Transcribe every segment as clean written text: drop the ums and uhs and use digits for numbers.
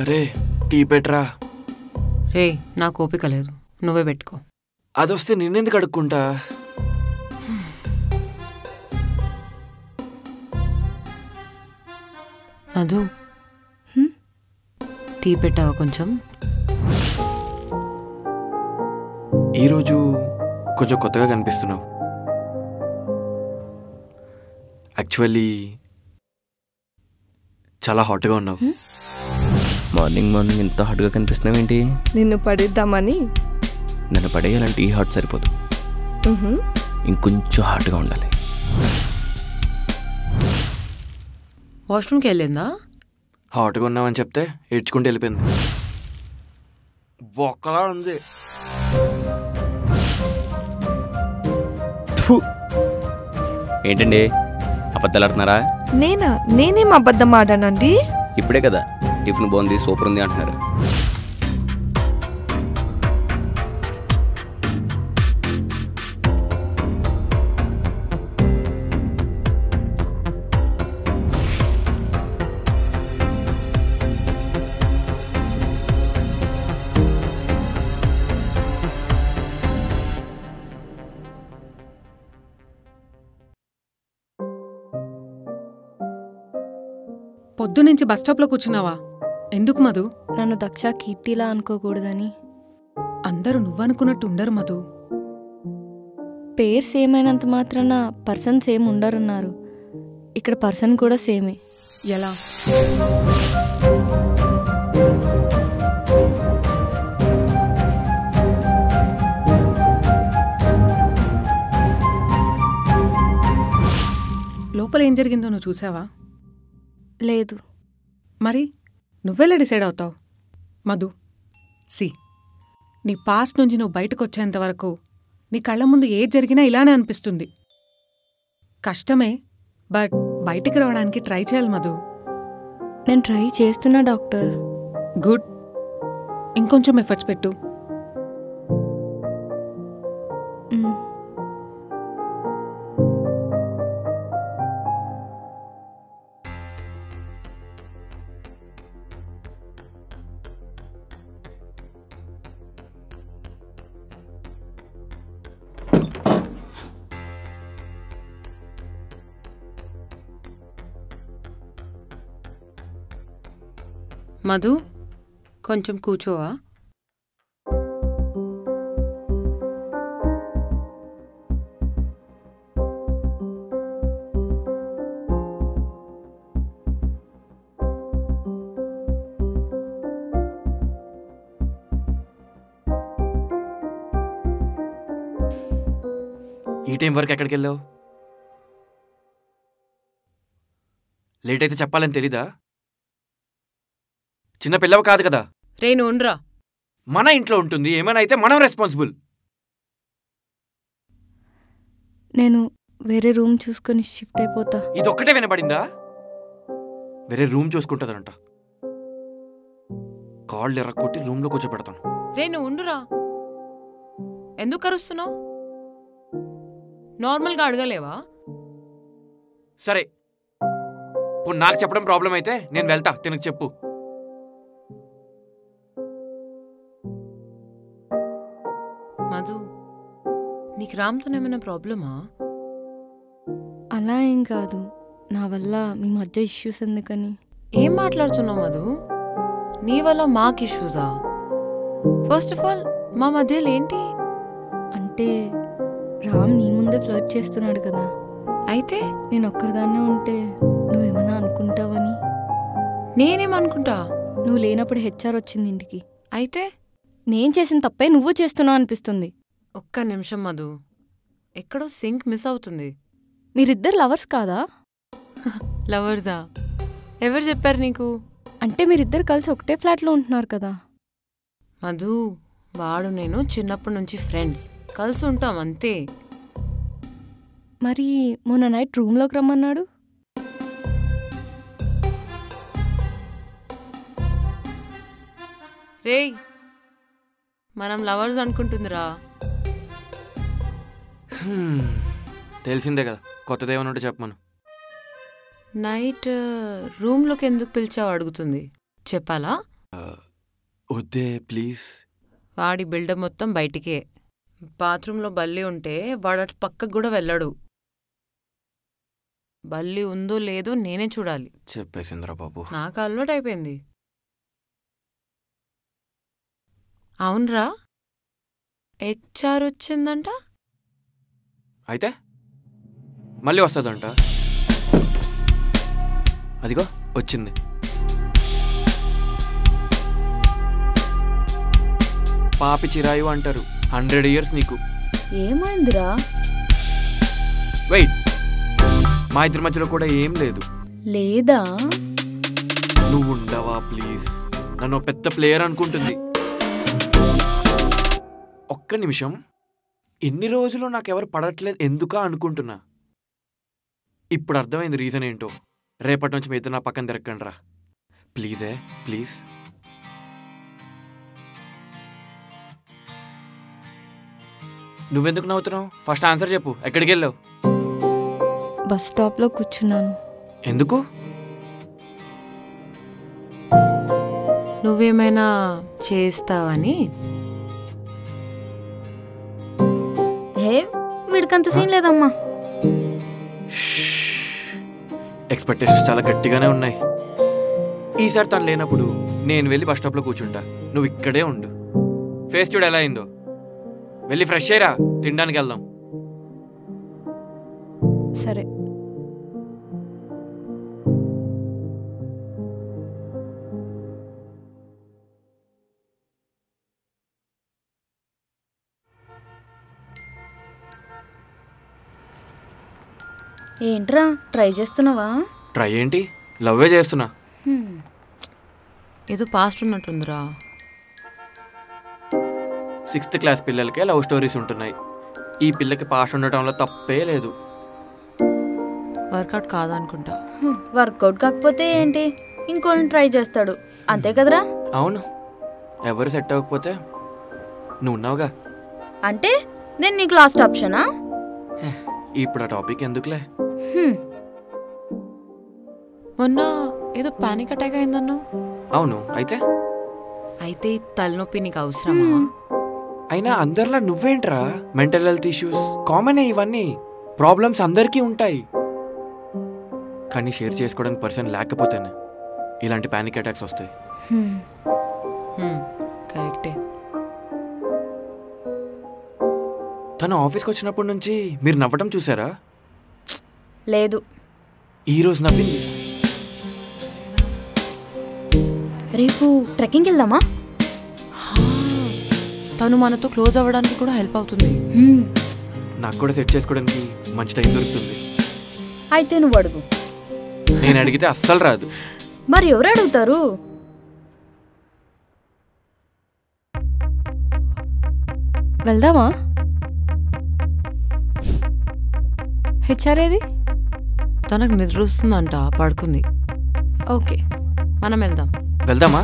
అరే tea Petra. రే నాకు ఓపిక లేదు, నువ్వే పెట్టుకో. అదొస్తే నిన్నెందుకు అడుక్కుంటా? మధు టీ పెట్టావా కొంచెం? ఈరోజు కొంచెం కొత్తగా కనిపిస్తున్నావు. యాక్చువల్లీ చాలా హాట్గా ఉన్నావు. మార్నింగ్ ఇంత హాట్గా కనిపిస్తున్నావు ఏంటి? నిన్ను పడిద్దామని. నన్ను పడేయాలంటే ఈ హాట్ సరిపోదు, ఇంకొంచెం హాట్గా ఉండాలి. వాష్రూమ్కి వెళ్ళిందా? హాట్గా ఉన్నావని చెప్తే ఏడ్చుకుంటూ వెళ్ళిపోయింది. బొక్కలా ఉంది. ఏంటండి అబద్ధాలు ఆడుతున్నారా? నేనేం అబద్ధం ఆడానండి? ఇప్పుడే కదా టిఫిన్ బాగుంది, సూపర్ ఉంది అంటున్నారు. పొద్దునుంచి బస్ స్టాప్లో కూర్చున్నావా? ఎందుకు మధు? నన్ను దక్ష కీర్తిలా అనుకోకూడదని. అందరూ నువ్వనుకున్నట్టు ఉండరు మధు. పేరు సేమ్ అయినంత మాత్రాన పర్సన్ సేమ్ ఉండరన్నారు. ఇక్కడ పర్సన్ కూడా సేమే. ఎలా? లోపల ఏం జరిగిందో నువ్వు చూసావా? లేదు. మరి నువ్వెలా డిసైడ్ అవుతావు? మధు సి, నీ పాస్ట్ నుంచి నువ్వు బయటకు వచ్చేంత వరకు నీ కళ్ళ ముందు ఏది జరిగినా ఇలానే అనిపిస్తుంది. కష్టమే, బట్ బయటికి రావడానికి ట్రై చేయాలి మధు. నేను ట్రై చేస్తున్నా డాక్టర్. గుడ్, ఇంకొంచెం ఎఫర్ట్స్ పెట్టు. మధు కొంచెం కూర్చోవా? ఈ టైం వరకు ఎక్కడికి వెళ్ళావు? లేట్ అయితే చెప్పాలని తెలీదా? చిన్న పిల్లవ కాదు కదా. రే నువ్వురా. మన ఇంట్లో ఉంటుంది, ఏమైనా అయితే మనం రెస్పాన్సిబుల్. నేను వేరే రూమ్ చూసుకొని షిఫ్ట్ అయిపోతా. ఇదొక్కటే వినబడిందా? వేరే రూమ్ చూసుకుంటుందంట. కాళ్ళు ఎర్రకొట్టి రూమ్లో కూర్చోబెడతాను. రే నువ్వురా. ఎందుకు కరుస్తున్నావు? నార్మల్గా అడగలేవా? సరే, ఇప్పుడు నాకు చెప్పడం ప్రాబ్లం అయితే నేను వెళ్తా, తినకు చెప్పు. మధు, నీకు రామ్తో ఏమైనా ప్రాబ్లమా? అలా ఏం కాదు, నా వల్ల మీ మధ్య ఇష్యూస్ ఎందుకని. ఏం మాట్లాడుతున్నావు మధు? నీ వల్ల మాకు ఇష్యూసా? ఫస్ట్ ఆఫ్ ఆల్ మా మధ్యలో ఏంటి? అంటే రామ్ నీ ముందే ఫ్లర్ట్ చేస్తున్నాడు కదా. అయితే నేను ఒక్కరిదాన్నే ఉంటే నువ్వేమన్నా అనుకుంటావని. నేనేమనుకుంటా? నువ్వు లేనప్పుడు హెచ్ఆర్ వచ్చింది ఇంటికి. అయితే నేను చేసిన తప్పే నువ్వు చేస్తున్నావు అనిపిస్తుంది. ఒక్క నిమిషం మధు, ఎక్కడో సింక్ మిస్ అవుతుంది. మీరిద్దరు లవర్స్ కాదా? లవర్సా? ఎవరు చెప్పారు నీకు? అంటే మీరిద్దరు కలిసి ఒకటే ఫ్లాట్లో ఉంటున్నారు కదా. మధు, వాడు నేను చిన్నప్పటి నుంచి ఫ్రెండ్స్, కలిసి ఉంటాం అంతే. మరి మొన్న నైట్ రూమ్లోకి రమ్మన్నాడు. రేయ్, మనం లవర్స్ అనుకుంటుందిరా. తెలిసిందే కదా, కొత్తదేమన్నా ఉంటే చెప్పమను. నైట్ రూమ్లోకి ఎందుకు పిలిచావు అడుగుతుంది. చెప్పాలా? వద్దే ప్లీజ్. వాడి బిల్డప్ మొత్తం బయటికే. బాత్రూంలో బల్లి ఉంటే వాడటు పక్కకు కూడా వెళ్ళడు. బల్లి ఉందో లేదో నేనే చూడాలి. చెప్పేసిందిరా బాబు. నాకు అలవాటు అయిపోయింది. అవునరా, హెచ్ఆర్ వచ్చిందంట. అయితే మళ్ళీ వస్తుందంట. అదిగో వచ్చింది. పాపి చిరాయు అంటారు. 100 years నీకు. ఏమైందిరా? వెయిట్, మా ఇద్దరి మధ్యలో కూడా ఏం లేదు. లేదా? నువ్వు ఉండవా ప్లీజ్? నన్ను పెద్ద ప్లేయర్ అనుకుంటుంది. ఒక్క నిమిషం. ఎన్ని రోజులు నాకెవరు పడట్లేదు ఎందుకా అనుకుంటున్నా. ఇప్పుడు అర్థమైంది రీజన్ ఏంటో. రేపటి నుంచి మీ ఇద్దరు నా పక్కన తిరగండి రా ప్లీజే, ప్లీజ్. నువ్వెందుకు నవ్వుతున్నావు? ఫస్ట్ ఆన్సర్ చెప్పు. ఎక్కడికి వెళ్ళావు? బస్ స్టాప్లో కూర్చున్నాను. ఎందుకు? నువ్వేమైనా చేస్తావని. హే, వీడికంత సీన్ లేదమ్మా. ఎక్స్పెక్టేషన్స్ చాలా గట్టిగానే ఉన్నాయి. ఈసారి తను లేనప్పుడు నేను వెళ్ళి బస్ స్టాప్లో కూర్చుంటా. నువ్వు ఇక్కడే ఉండు. ఫేస్ చూడు ఎలా అయిందో. వెళ్ళి ఫ్రెష్ అయ్యరా, తినడానికి వెళ్దాం. సరే. ఏంట్రా ట్రై చేస్తున్నావా? ట్రై ఏంటి, లవ్వే చేస్తున్నా. ఏదో పాస్ట్ ఉన్నట్టుందిరా. 6th క్లాస్ పిల్లలకే లవ్ స్టోరీస్ ఉంటున్నాయి. ఈ పిల్లకి పాస్ట్ ఉండటంలో తప్పే లేదు. వర్కౌట్ కాదనుకుంటా. వర్కౌట్ కాకపోతే ఏంటి, ఇంకోని ట్రై చేస్తాడు అంతే కదరా? అవును, ఎవరు సెట్ అవ్వకపోతే నువ్వు ఉన్నావుగా. అంటే నేను నీకు లాస్ట్ ఆప్షనా? ఇప్పుడు ఆ టాపిక్ ఎందుకులే. మొన్న ఏదో పానిక్ అటాక్ అయిందన్నా. అవును, అయితే అయితే ఈ తలనొప్పి నీకు అవసరమా? అయినా అందరిలా నువ్వేంట్రా? మెంటల్ హెల్త్ ఇష్యూస్ కామనే. ఇవన్నీ ప్రాబ్లమ్స్ అందరికీ ఉంటాయి. కానీ షేర్ చేసుకోవడానికి పర్సన్ లేకపోతేనే ఇలాంటి పానిక్ అటాక్స్ వస్తాయి. కరెక్టే. తను ఆఫీస్కి వచ్చినప్పటి నుంచి మీరు నవ్వటం చూసారా? లేదు. ఈరోజు నవ్వింది. రేపు ట్రెక్కింగ్కి వెళ్దామా? తను మనతో క్లోజ్ అవ్వడానికి కూడా హెల్ప్ అవుతుంది. నాకు కూడా సెట్ చేసుకోవడానికి మంచి టైం దొరుకుతుంది. అయితే నువ్వు అడుగు. నేను అడిగితే అస్సలు రాదు. మరి ఎవరు అడుగుతారు? వెళ్దామా? హెచ్ఆర్ ఏది? తనకు నిద్ర వస్తుందంట, పడుకుంది. ఓకే, మనం వెళ్దాం. వెళ్దామా?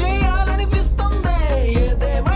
చేయాలనిపిస్తుంది ఏదేమైనా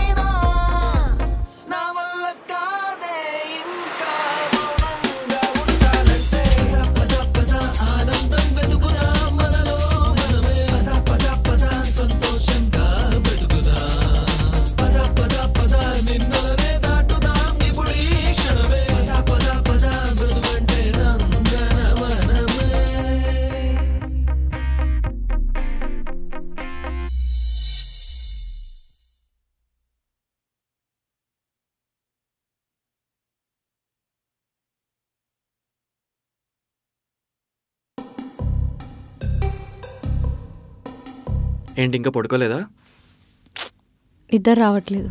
ఏంటి ఇంకా పడుకోలేదా? నిద్ర రావట్లేదు.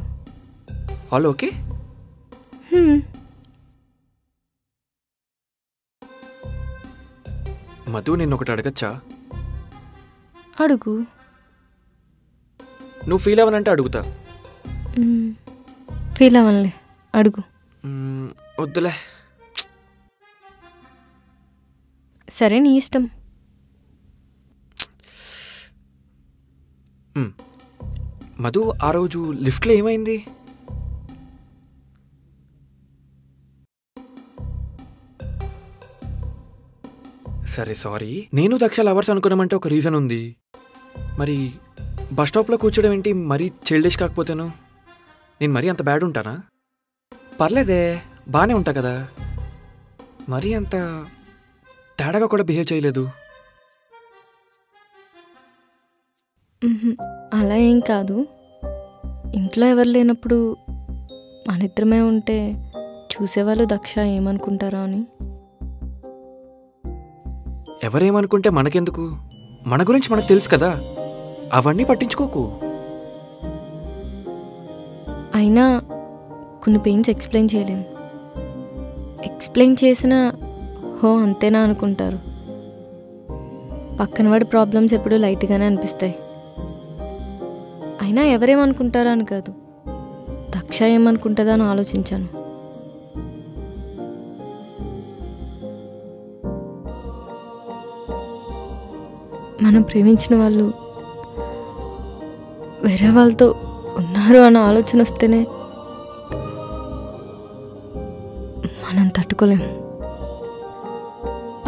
All okay? మధు నిన్ను ఒకటి అడగచ్చా? అడుగు. నువ్వు ఫీల్ అవ్వనంటే అడుగుతా. ఫీల్ అవ్వనులే, అడుగు. వద్దులే. సరే, నీ ఇష్టం. మధు, ఆ రోజు లిఫ్ట్లో ఏమైంది? సరే సారీ, నేను దక్ష లవర్స్ అనుకున్నామంటే ఒక రీజన్ ఉంది. మరి బస్ స్టాప్లో కూర్చోడం ఏంటి మరీ చైల్డిష్ కాకపోతేను? నేను మరీ అంత బ్యాడ్ ఉంటానా? పర్లేదే, బాగానే ఉంటా కదా. మరీ అంత తేడాగా కూడా బిహేవ్ చేయలేదు. అలా ఏం కాదు. ఇంట్లో ఎవరు లేనప్పుడు మనిద్దరమే ఉంటే చూసేవాళ్ళు దక్ష ఏమనుకుంటారా అని. ఎవరేమనుకుంటే మనకెందుకు? మన గురించి మనకు తెలుసు కదా, అవన్నీ పట్టించుకోకు. అయినా కొన్ని పెయిన్స్ ఎక్స్ప్లెయిన్ చేయలేం. ఎక్స్ప్లెయిన్ చేసినా హో అంతేనా అనుకుంటారు. పక్కన వాడి ప్రాబ్లమ్స్ ఎప్పుడు లైట్గానే అనిపిస్తాయి. అయినా ఎవరేమనుకుంటారా అని కాదు, దక్ష ఏమనుకుంటుందా అని ఆలోచించాను. మనం ప్రేమించిన వాళ్ళు వేరే వాళ్ళతో ఉన్నారు అన్న ఆలోచన వస్తేనే మనం తట్టుకోలేము.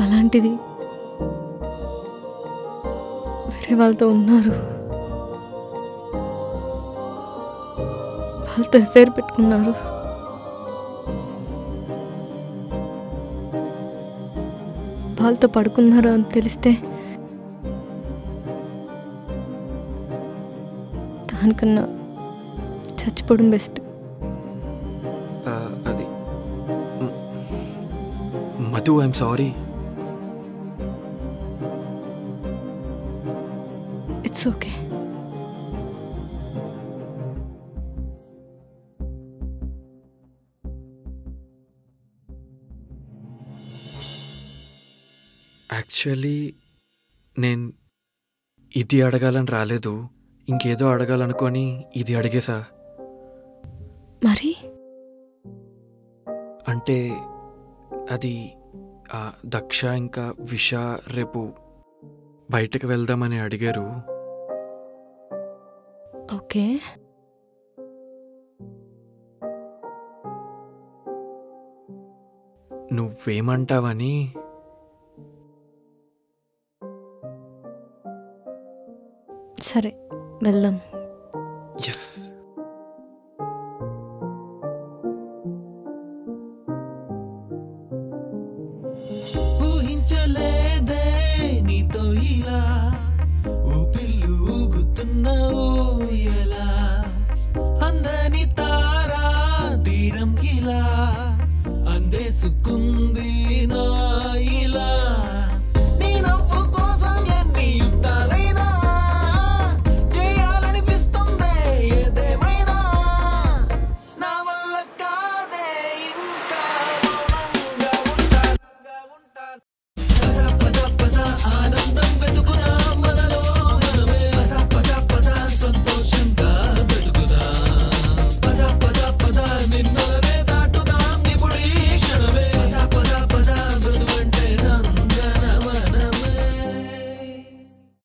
అలాంటిది వేరే వాళ్ళతో ఉన్నారు, వాళ్ళతో ఎఫైర్ పెట్టుకున్నారు, వాళ్ళతో పడుకున్నారు అని తెలిస్తే దానికన్నా చచ్చిపోవడం బెస్ట్. అది Madhu, I'm sorry. It's okay. Actually నేను ఇది అడగాలని రాలేదు, ఇంకేదో అడగాలనుకొని ఇది అడిగేసా. మరి అంటే అది దక్ష ఇంకా విష రేపు బయటకు వెళ్దామని అడిగారు. ఓకే. నువ్వేమంటావని. సరే, వెళ్దాం. ఎస్. ఊహించలేదే నీతో ఇలా ఊపిల్లు ఊగుతున్నా